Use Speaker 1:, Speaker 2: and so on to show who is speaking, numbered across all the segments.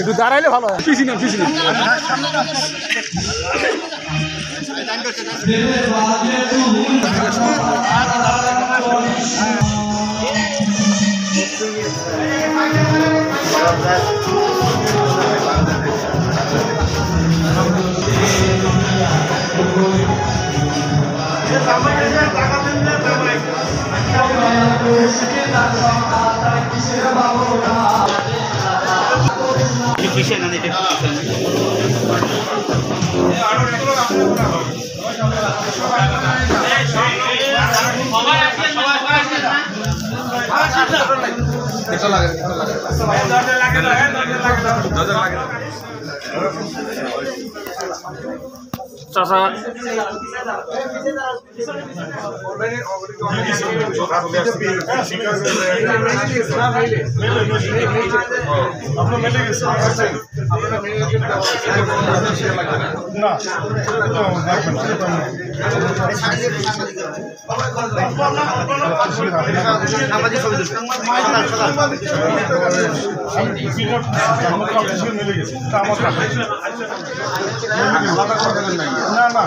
Speaker 1: একটু দাঁড়াইলে ভালো হয়। পিছিয়ে চাচা
Speaker 2: না না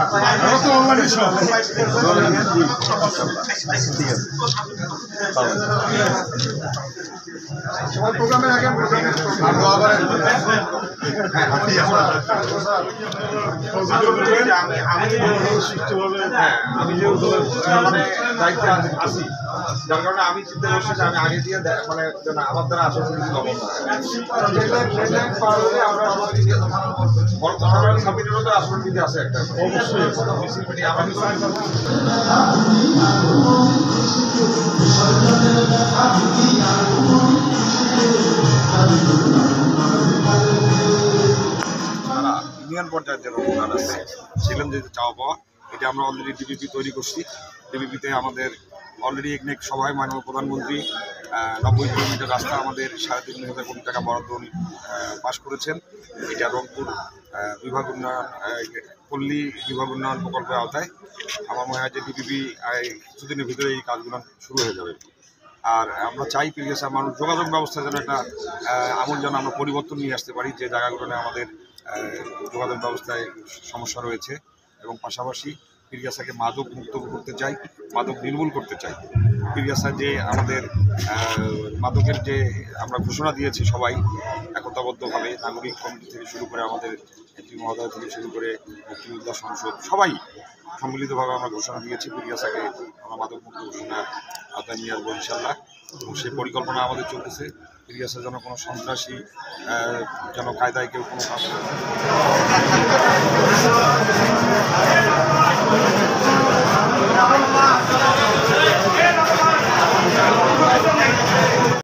Speaker 2: তো অনলাইনে সব ঠিক আছে সবাই প্রোগ্রামে আগে আমি যেহেতু দায়িত্বে আছি যার কারণে আমি চিন্তা করছি যে আমি আগে দিয়ে মানে আমার দ্বারা আসলে কিছু লবণ সাবমিটেরও তো আসলে দিতে আছে একটা অবশ্যই ইউনিয়ন পর্যায়ের যে অনুদান আছে সেখানে যে চাওয়া পাওয়া এটা আমরা অলরেডি ডিবিপি তৈরি করছি। ডিবিপিতে আমাদের অলরেডি একনেক সভায় মাননীয় প্রধানমন্ত্রী 90 কিলোমিটার রাস্তা আমাদের 3.5 কোটি টাকা বরাদ্দ পাশ করেছেন। এটা রংপুর বিভাগ উন্নয়ন পল্লী বিভাগ উন্নয়ন প্রকল্পের আওতায়। আমার মনে হয় যে ডিবিপি কিছুদিনের ভিতরে এই কাজগুলো শুরু হয়ে যাবে। আর আমরা চাই পীরগাছার মানুষ যোগাযোগ ব্যবস্থা যেন একটা যেন আমরা পরিবর্তন নিয়ে আসতে পারি, যে জায়গাগুলোতে আমাদের যোগাযোগ ব্যবস্থায় সমস্যা রয়েছে। এবং পাশাপাশি পীরগাছাকে মাদক মুক্ত করতে চাই, মাদক নির্মূল করতে চাই। পীরগাছা যে আমাদের মাদকের যে আমরা ঘোষণা দিয়েছি সবাই একতাবদ্ধভাবে, নাগরিক কমিটি থেকে শুরু করে আমাদের এমপি মহোদয় থেকে শুরু করে মুক্তিযোদ্ধা সংসদ সবাই সম্মিলিতভাবে আমরা ঘোষণা দিয়েছি পীরগাছাকে আমরা মাদক মুক্ত ঘোষণা আওতায় নিয়ে আসবো ইনশাল্লাহ। এবং সেই পরিকল্পনা আমাদের চলতেছে। পীরগাছা যেন কোনো সন্ত্রাসী যেন কায়দায় কেউ কোনো কাজ